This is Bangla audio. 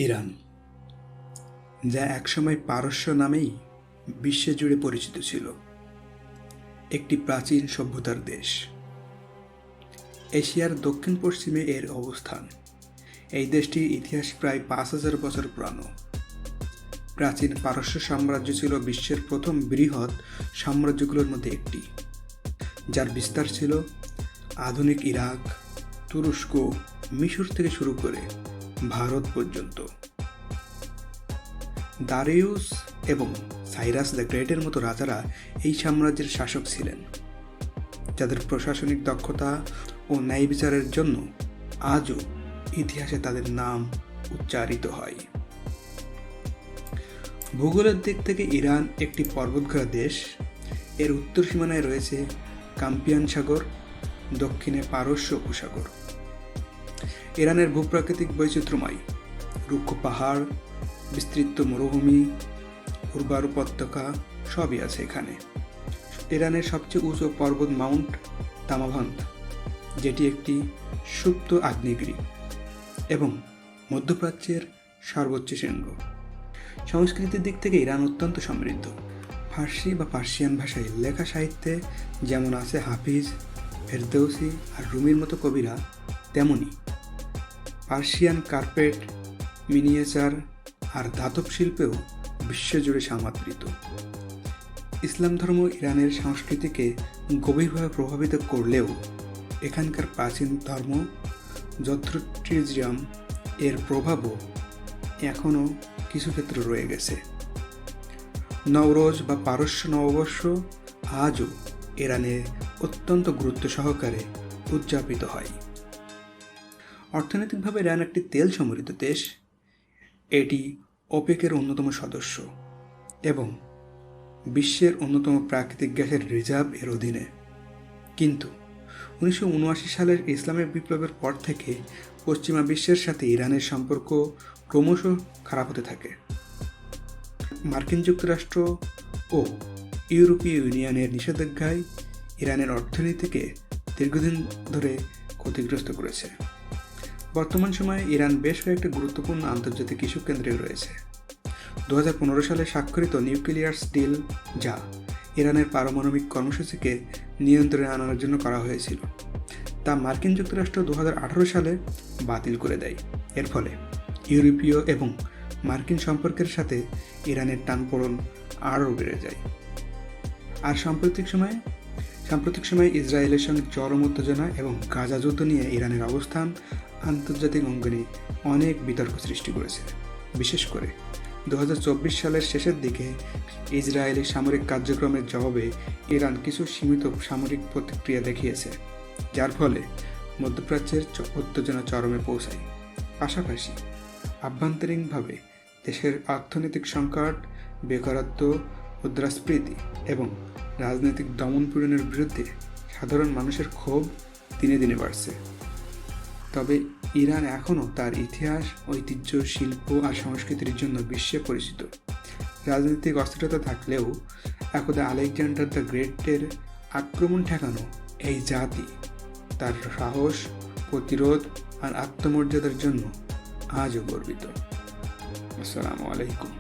ইরান, যা একসময় পারস্য নামেই বিশ্বজুড়ে পরিচিত ছিল, একটি প্রাচীন সভ্যতার দেশ। এশিয়ার দক্ষিণ পশ্চিমে এর অবস্থান। এই দেশটির ইতিহাস প্রায় ৫,০০০ বছর পুরানো। প্রাচীন পারস্য সাম্রাজ্য ছিল বিশ্বের প্রথম বৃহৎ সাম্রাজ্যগুলোর মধ্যে একটি, যার বিস্তার ছিল আধুনিক ইরাক, তুরস্ক, মিশর থেকে শুরু করে ভারত পর্যন্ত। দারিউস এবং সাইরাস দ্য গ্রেটের মতো রাজারা এই সাম্রাজ্যের শাসক ছিলেন, যাদের প্রশাসনিক দক্ষতা ও ন্যায় বিচারের জন্য আজও ইতিহাসে তাদের নাম উচ্চারিত হয়। ভূগোলের দিক থেকে ইরান একটি পর্বতঘেরা দেশ। এর উত্তর সীমানায় রয়েছে কাস্পিয়ান সাগর, দক্ষিণে পারস্য উপসাগর। ইরানের ভূপ্রাকৃতিক বৈচিত্র্যময়, রুক্ষ পাহাড়, বিস্তৃত মরুভূমি, উর্বর উপত্যকা সবই আছে এখানে। ইরানের সবচেয়ে উঁচু পর্বত মাউন্ট তামাভান্ত, যেটি একটি সুপ্ত আগ্নেয়গিরি এবং মধ্যপ্রাচ্যের সর্বোচ্চ শৃঙ্গ। সংস্কৃতির দিক থেকে ইরান অত্যন্ত সমৃদ্ধ। ফার্সি বা পার্সিয়ান ভাষায় লেখা সাহিত্যে যেমন আছে হাফিজ, ফেরদৌসি আর রুমির মতো কবিরা, তেমনি পার্সিয়ান কার্পেট, মিনিয়েচার আর ধাতব শিল্পেও বিশ্বজুড়ে সমাদৃত। ইসলাম ধর্ম ইরানের সংস্কৃতিকে গভীরভাবে প্রভাবিত করলেও এখানকার প্রাচীন ধর্ম জোথরিস্টিয়াম এর প্রভাবও এখনও কিছু ক্ষেত্রে রয়ে গেছে। নওরোজ বা পারস্য নববর্ষ আজও ইরানে অত্যন্ত গুরুত্ব সহকারে উদযাপিত হয়। অর্থনৈতিকভাবে ইরান একটি তেল সমৃদ্ধ দেশ। এটি ওপেকের অন্যতম সদস্য এবং বিশ্বের অন্যতম প্রাকৃতিক গ্যাসের রিজার্ভ এর অধীনে। কিন্তু 1979 সালের ইসলামের বিপ্লবের পর থেকে পশ্চিমা বিশ্বের সাথে ইরানের সম্পর্ক ক্রমশ খারাপ হতে থাকে। মার্কিন যুক্তরাষ্ট্র ও ইউরোপীয় ইউনিয়নের নিষেধাজ্ঞায় ইরানের অর্থনীতিকে দীর্ঘদিন ধরে ক্ষতিগ্রস্ত করেছে। বর্তমান সময়ে ইরান বেশ কয়েকটি গুরুত্বপূর্ণ আন্তর্জাতিক ইস্যু কেন্দ্রে রয়েছে। 2015 সালে স্বাক্ষরিত নিউক্লিয়ার ডিল, যা ইরানের পারমাণবিক কর্মসূচিকে নিয়ন্ত্রণে আনার জন্য করা হয়েছিল, তা মার্কিন যুক্তরাষ্ট্র 2018 সালে বাতিল করে দেয়। এর ফলে ইউরোপীয় এবং মার্কিন সম্পর্কের সাথে ইরানের টানপোড়েন আরও বেড়ে যায়। আর সাম্প্রতিক সময়ে ইসরায়েলের সঙ্গে চরম উত্তেজনা এবং গাজা যুদ্ধ নিয়ে ইরানের অবস্থান আন্তর্জাতিক অঙ্গনে অনেক বিতর্ক সৃষ্টি করেছে। বিশেষ করে 2024 সালের শেষের দিকে ইসরায়েলি সামরিক কার্যক্রমের জবাবে ইরান কিছু সীমিত সামরিক প্রতিক্রিয়া দেখিয়েছে, যার ফলে মধ্যপ্রাচ্যের উত্তেজনা চরমে পৌঁছায়। পাশাপাশি আভ্যন্তরীণভাবে দেশের অর্থনৈতিক সংকট, বেকারত্ব, মুদ্রাস্ফীতি এবং রাজনৈতিক দমনপীড়নের বিরুদ্ধে সাধারণ মানুষের ক্ষোভ দিনে দিনে বাড়ছে। তবে ইরান এখনও তার ইতিহাস, ঐতিহ্য, শিল্প আর সংস্কৃতির জন্য বিশ্বে পরিচিত। রাজনৈতিক অস্থিরতা থাকলেও একদা আলেকজান্ডার দ্য গ্রেটের আক্রমণ ঠেকানো এই জাতি তার সাহস, প্রতিরোধ আর আত্মমর্যাদার জন্য আজও গর্বিত। আসসালামু আলাইকুম।